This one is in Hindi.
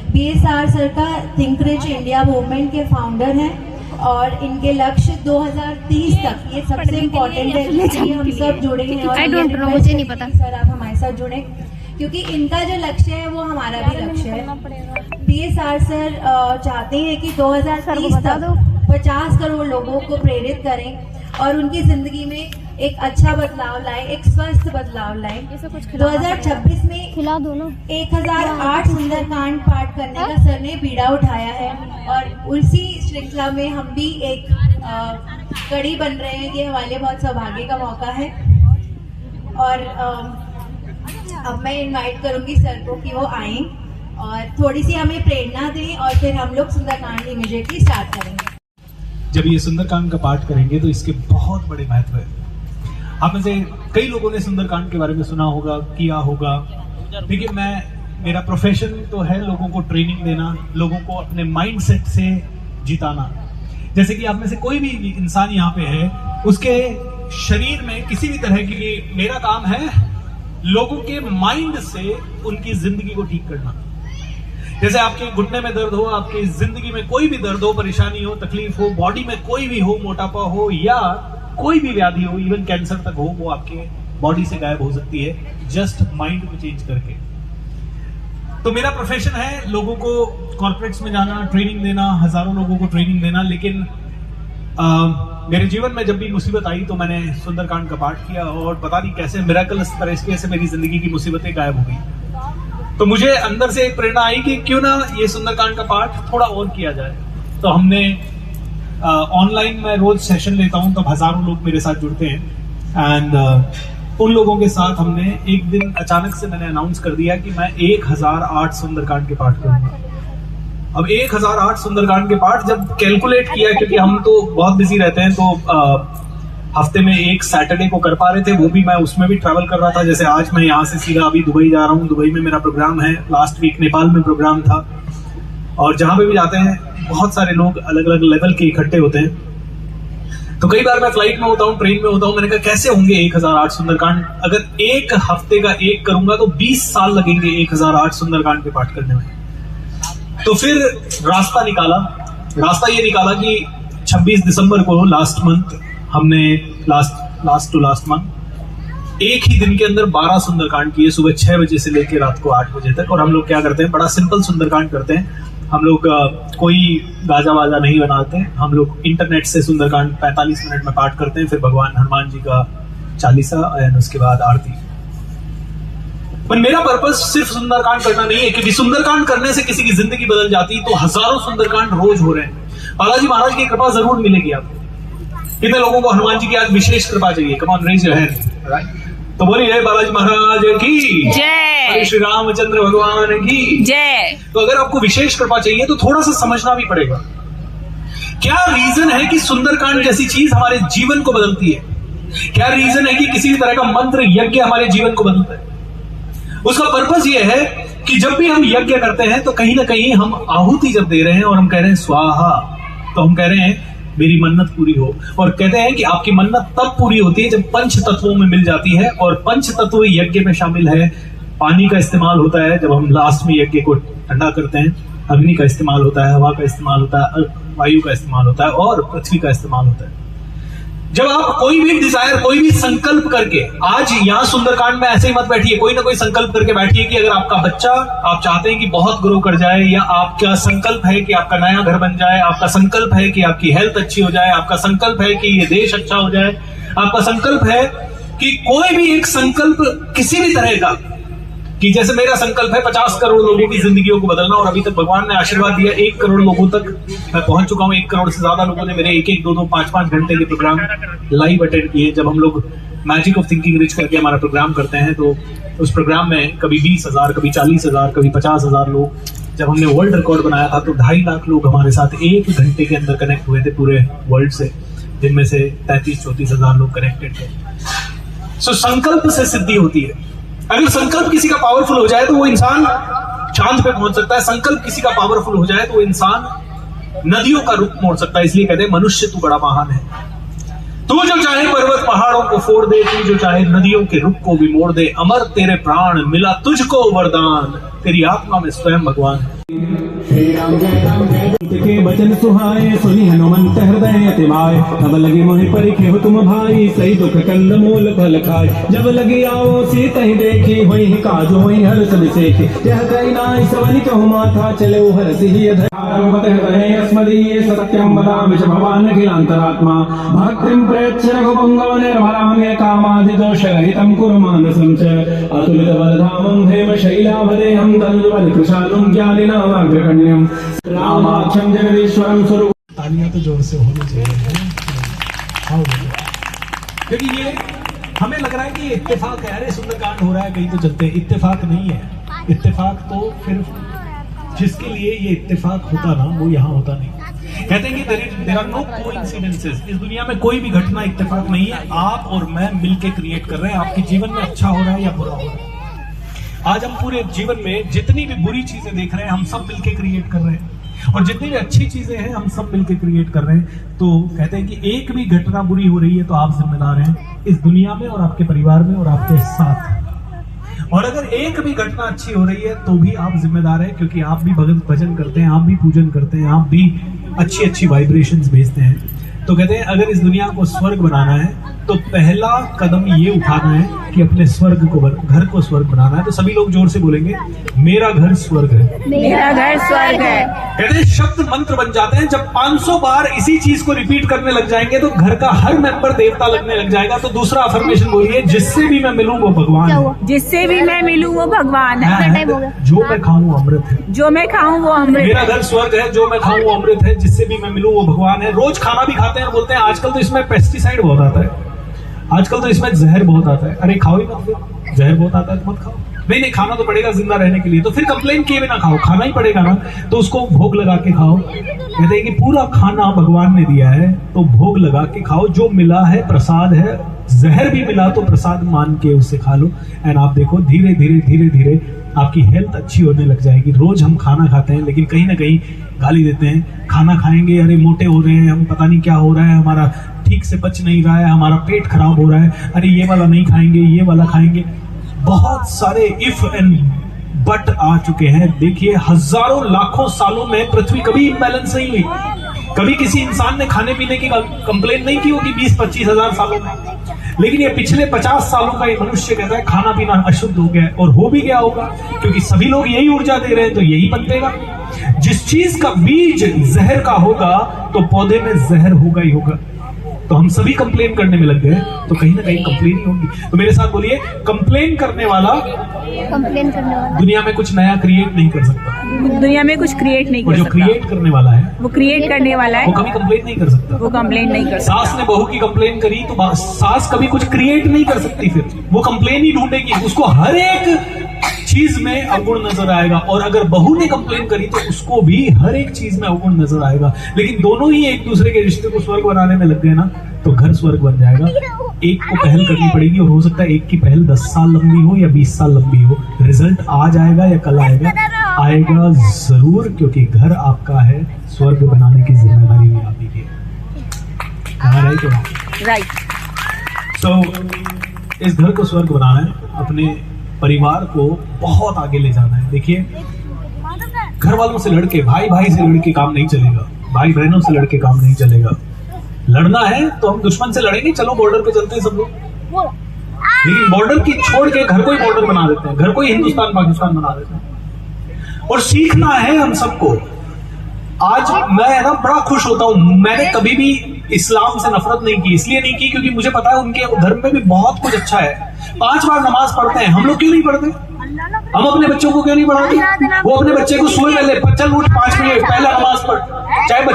BSR सर का थिंक रिच इंडिया मूवमेंट के फाउंडर हैं और इनके लक्ष्य 2030 तक, ये सबसे इम्पोर्टेंट है कि हम सब जुड़े हैं और मुझे नहीं पता सर आप हमारे साथ जुड़े, क्योंकि इनका जो लक्ष्य है वो हमारा भी लक्ष्य है। BSR सर चाहते हैं कि 2030 तक 50 करोड़ लोगों को प्रेरित करें और उनकी जिंदगी में एक अच्छा बदलाव लाए, एक स्वस्थ बदलाव लाए। 2026 में खिला दो ना 1008 सुंदरकांड पाठ करने का सर ने बीड़ा उठाया है और उसी श्रृंखला में हम भी एक कड़ी बन रहे हैं। ये हमारे लिए बहुत सौभाग्य का मौका है और अब मैं इनवाइट करूंगी सर को कि वो आएं और थोड़ी सी हमें प्रेरणा दें और फिर हम लोग सुंदरकांड इमीडिएटली स्टार्ट करेंगे। जब ये सुंदरकांड का पाठ करेंगे तो इसके बहुत बड़े महत्व है। आप में से कई लोगों ने सुंदरकांड के बारे में सुना होगा, किया होगा, लेकिन मेरा प्रोफेशन तो है लोगों को ट्रेनिंग देना, लोगों को अपने माइंडसेट से जिताना। जैसे कि आप में से कोई भी इंसान यहाँ पे है, उसके शरीर में किसी भी तरह की, मेरा काम है लोगों के माइंड से उनकी जिंदगी को ठीक करना। जैसे आपके घुटने में दर्द हो, आपकी जिंदगी में कोई भी दर्द हो, परेशानी हो, तकलीफ हो, बॉडी में कोई भी हो, मोटापा हो या कोई भी व्याधि हो, इवन कैंसर तक हो, वो आपके बॉडी से गायब हो सकती है जस्ट माइंड को चेंज करके। तो मेरा प्रोफेशन है लोगों को कॉर्पोरेट्स में जाना, ट्रेनिंग देना, हजारों लोगों को ट्रेनिंग देना। लेकिन मेरे जीवन में जब भी मुसीबत आई तो मैंने सुंदरकांड का पाठ किया और पता नहीं कैसे मिरेकल्स तरीके से मेरी जिंदगी की मुसीबतें गायब हो गई। तो मुझे अंदर से एक प्रेरणा आई कि क्यों ना ये सुंदरकांड का पाठ थोड़ा और किया जाए। तो हमने ऑनलाइन मैं रोज सेशन लेता हूं, तब हजारों लोग मेरे साथ जुड़ते हैं एंड उन लोगों के साथ हमने एक दिन अचानक से मैंने अनाउंस कर दिया कि मैं 1008 सुंदरकांड के पाठ करूंगा। अब 1008 सुंदरकांड के पाठ जब कैलकुलेट किया, क्योंकि हम तो बहुत बिजी रहते हैं, तो हफ्ते में एक सैटरडे को कर पा रहे थे, वो भी मैं उसमें भी ट्रैवल कर रहा था। जैसे आज मैं यहाँ से सीधा अभी दुबई जा रहा हूँ, दुबई में मेरा प्रोग्राम है, लास्ट वीक नेपाल में प्रोग्राम था। और जहां पे भी जाते हैं बहुत सारे लोग अलग अलग लेवल के इकट्ठे होते हैं। तो कई बार मैं फ्लाइट में होता हूँ, ट्रेन में होता हूँ, मैंने कहा कैसे होंगे 1008 सुंदरकांड। अगर एक हफ्ते का एक करूंगा तो 20 साल लगेंगे 1008 सुंदरकांड के पाठ करने में। तो फिर रास्ता ये निकाला कि 26 दिसंबर को लास्ट मंथ हमने लास्ट मंथ एक ही दिन के अंदर 12 सुंदरकांड किए, सुबह 6 बजे से लेकर रात को 8 बजे तक। और हम लोग क्या करते हैं, बड़ा सिंपल सुंदरकांड करते हैं। हम लोग कोई गाजा वाजा नहीं बनाते, हम लोग इंटरनेट से सुंदरकांड 45 मिनट में पाठ करते हैं, फिर भगवान हनुमान जी का चालीसा और उसके बाद आरती। पर मेरा पर्पस सिर्फ सुंदरकांड करना नहीं है, क्योंकि सुंदरकांड करने से किसी की जिंदगी बदल जाती, तो हजारों सुंदरकांड रोज हो रहे हैं। बालाजी महाराज की कृपा जरूर मिलेगी आपको। कितने लोगों को हनुमान जी की आज विशेष कृपा चाहिए? Come on raise your hand, right? तो बोलिए जय बालाजी महाराज की जय, श्री रामचंद्र भगवान की जय। तो अगर आपको विशेष कृपा चाहिए तो थोड़ा सा समझना भी पड़ेगा क्या रीजन है कि सुंदरकांड जैसी चीज हमारे जीवन को बदलती है। क्या रीजन है कि किसी भी तरह का मंत्र यज्ञ हमारे जीवन को बदलता है। उसका पर्पस यह है कि जब भी हम यज्ञ करते हैं तो कहीं ना कहीं हम आहुति जब दे रहे हैं और हम कह रहे हैं स्वाहा, तो हम कह रहे हैं मेरी मन्नत पूरी हो। और कहते हैं कि आपकी मन्नत तब पूरी होती है जब पंच तत्वों में मिल जाती है, और पंच तत्व यज्ञ में शामिल है। पानी का इस्तेमाल होता है जब हम लास्ट में यज्ञ को ठंडा करते हैं, अग्नि का इस्तेमाल होता है, हवा का इस्तेमाल होता है, वायु का इस्तेमाल होता है और पृथ्वी का इस्तेमाल होता है। जब आप कोई भी डिजायर, कोई भी संकल्प करके, आज यहाँ सुंदरकांड में ऐसे ही मत बैठिए, कोई ना कोई संकल्प करके बैठिए कि अगर आपका बच्चा आप चाहते हैं कि बहुत ग्रो कर जाए, या आपका संकल्प है कि आपका नया घर बन जाए, आपका संकल्प है कि आपकी हेल्थ अच्छी हो जाए, आपका संकल्प है कि ये देश अच्छा हो जाए, आपका संकल्प है कि कोई भी एक संकल्प किसी भी तरह का, कि जैसे मेरा संकल्प है 50 करोड़ लोगों की जिंदगियों को बदलना, और अभी तक भगवान ने आशीर्वाद दिया 1 करोड़ लोगों तक मैं पहुंच चुका हूं। 1 करोड़ से ज्यादा लोगों ने मेरे 1-1, 2-2, 5-5 घंटे के प्रोग्राम लाइव अटेंड किए। जब हम लोग मैजिक ऑफ थिंकिंग रिच करके हमारा प्रोग्राम करते हैं तो उस प्रोग्राम में कभी 20,000, कभी 40,000, कभी 50,000 लोग, जब हमने वर्ल्ड रिकॉर्ड बनाया था तो 2.5 लाख लोग हमारे साथ 1 घंटे के अंदर कनेक्ट हुए थे पूरे वर्ल्ड से, जिनमें से 33-34 हजार लोग कनेक्टेड थे। सो संकल्प से सिद्धि होती है। अगर संकल्प किसी का पावरफुल हो जाए तो वो इंसान चांद पे पहुंच सकता है। संकल्प किसी का पावरफुल हो जाए तो वो इंसान नदियों का रुख मोड़ सकता है। इसलिए कहते हैं मनुष्य तू बड़ा महान है। तू जो चाहे पर्वत पहाड़ों को फोड़ दे, तू जो चाहे नदियों के रुख को भी मोड़ दे, अमर तेरे प्राण मिला तुझको वरदान, तेरी आत्मा में स्वयं भगवान है। के वचन सुहाए सुनि हनुमंत हृदय अतिमाय तब लगे मोहि परिखे हो तुम भाई सही दुख कंद मूल फल खाए जब लगी आओ सीत ही देखी होई काजो होई हर सब सेखी यह कई नाई सवनि कहु माथा चले हर सिहि हृदय स्मदीये सत्यम वदामि च भवान् अखिलान्तरात्मा भक्तिं प्रेक्ष्य रघुपुङ्गव निर्मलां कामादि दोषरहितं कुरु मानसं च अतुलित बलधामं हेम शैलाभदेहं तनुबल कृशालं ज्ञानिनामग्रगण्यं रामाख्यं जगदीश्वरं स्वरूप। तालियां तो जोर से होनी चाहिए। हाँ, क्योंकि ये हमें लग रहा है कि ये इत्तेफाक है, अरे सुंदरकांड हो रहा है कहीं तो चलते हैं। इत्तेफाक नहीं है, इत्तेफाक तो फिर जिसके लिए ये इत्तेफाक होता ना वो यहाँ होता नहीं। कहते हैं कि देयर आर नो कोइंसिडेंसेस। इस दुनिया में कोई भी घटना इत्तेफाक नहीं है, आप और मैं मिलके क्रिएट कर रहे हैं। आपके जीवन में अच्छा हो रहा है या बुरा हो रहा है। आज हम पूरे जीवन में जितनी भी बुरी चीजें देख रहे हैं हम सब मिलके क्रिएट कर रहे हैं, और जितनी भी अच्छी चीजें हैं हम सब मिलके क्रिएट कर रहे हैं। तो कहते हैं कि एक भी घटना बुरी हो रही है तो आप जिम्मेदार हैं इस दुनिया में और आपके परिवार में और आपके साथ। और अगर एक भी घटना अच्छी हो रही है तो भी आप जिम्मेदार हैं, क्योंकि आप भी भजन करते हैं, आप भी पूजन करते हैं, आप भी अच्छी अच्छी वाइब्रेशंस भेजते हैं। तो कहते हैं अगर इस दुनिया को स्वर्ग बनाना है तो पहला कदम ये उठाना है कि अपने स्वर्ग को घर को स्वर्ग बनाना है। तो सभी लोग जोर से बोलेंगे मेरा घर स्वर्ग है, मेरा घर स्वर्ग है। कहते हैं शब्द मंत्र बन जाते हैं। जब 500 बार इसी चीज को रिपीट करने लग जाएंगे तो घर का हर मेंबर देवता लगने लग जाएगा। तो दूसरा अफर्मेशन बोलिए, जिससे भी मैं मिलूं वो भगवान है, जिससे भी मैं मिलूं वो भगवान है। जो मैं खाऊं वो अमृत है, जो मैं खाऊं वो अमृत। मेरा घर स्वर्ग है, जो मैं खाऊं वो अमृत है, जिससे भी मैं मिलूं वो भगवान है। रोज खाना भी खाते हैं और बोलते हैं आजकल तो इसमें पेस्टिसाइड बहुत आता है, आजकल तो इसमें जहर बहुत आता है। अरे खाओ ही मत, फिर जहर बहुत आता है तो मत खाओ। नहीं खाना तो पड़ेगा जिंदा रहने के लिए, तो फिर कंप्लेन किए बिना खाओ, खाना ही पड़ेगा ना, तो उसको भोग लगा के खाओ। कहते हैं कि पूरा खाना भगवान ने दिया है तो भोग लगा के खाओ। जो मिला है प्रसाद है, जहर भी मिला तो प्रसाद मान के उससे खा लो। एंड आप देखो धीरे धीरे धीरे धीरे आपकी हेल्थ अच्छी होने लग जाएगी। रोज हम खाना खाते हैं लेकिन कहीं ना कहीं गाली देते हैं, खाना खाएंगे अरे मोटे हो रहे हैं हम, पता नहीं क्या हो रहा है, हमारा ठीक से पच नहीं रहा है, हमारा पेट खराब हो रहा है, अरे ये वाला नहीं खाएंगे, ये वाला खाएंगे। बहुत सारे इफ एंड बट आ चुके हैं। देखिए हजारों लाखों सालों में पृथ्वी कभी इम्बैलेंस नहीं हुई। कभी किसी इंसान ने खाने पीने की कंप्लेन नहीं की होगी 20-25 हजार सालों में, लेकिन ये पिछले 50 सालों का ये मनुष्य कहता है खाना पीना अशुद्ध हो गया है। और हो भी गया होगा क्योंकि सभी लोग यही ऊर्जा दे रहे हैं तो यही पनपेगा। जिस चीज का बीज जहर का होगा तो पौधे में जहर होगा ही होगा। तो हम सभी कंप्लेन करने में लग गए तो कहीं ना कहीं कंप्लेन ही होगी। तो मेरे साथ बोलिए, कंप्लेन करने वाला दुनिया में कुछ नया क्रिएट नहीं कर सकता, दुनिया में कुछ क्रिएट नहीं कर जो सकता। क्रिएट करने वाला है वो क्रिएट करने वाला है, वो कभी कंप्लेन नहीं कर सकता। वो कंप्लेन नहीं कर सकता। सास ने बहू की कंप्लेन करी तो सास कभी कुछ क्रिएट नहीं कर सकती, फिर वो कंप्लेन ही ढूंढेगी। उसको हर एक चीज में अवगुण नजर आएगा, और अगर बहू ने कंप्लेन करी तो उसको भी हर एक चीज में अवगुण नजर आएगा। लेकिन दोनों ही एक दूसरे के रिश्ते को स्वर्ग बनाने में लग गए ना तो घर स्वर्ग बन जाएगा। एक को पहल करनी पड़ेगी और हो सकता है एक की पहल 10 साल लंबी हो या 20 साल लंबी हो। रिजल्ट आज आएगा या कल आएगा, आएगा जरूर, क्योंकि घर आपका है, स्वर्ग बनाने की जिम्मेदारी भी आप ही की है। राइट। सो इस घर को स्वर्ग बनाना है, अपने परिवार को बहुत आगे ले जाना है। देखिए घर वालों से लड़के, भाई भाई से लड़के काम नहीं चलेगा, भाई बहनों से लड़के काम नहीं चलेगा। लड़ना है तो हम दुश्मन से लड़ेंगे, चलो बॉर्डर पे चलते हैं सब लोग, लेकिन बॉर्डर की छोड़ के घर को ही बॉर्डर बना देते हैं, घर को ही हिंदुस्तान पाकिस्तान बना देते हैं। और सीखना है हम सबको। आज मैं ना बड़ा खुश होता हूं, मैंने कभी भी इस्लाम से नफरत नहीं की, इसलिए नहीं की क्योंकि मुझे पता है उनके धर्म में भी बहुत कुछ अच्छा है। 5 बार नमाज पढ़ते हैं, हम लोग क्यों नहीं पढ़ते? हम अपने बच्चों को क्यों नहीं पढ़ाते? वो अपने बच्चे को सुबह पहले चल उठ 5 मिनट पहला नमाज पढ़, चाहे बच्चा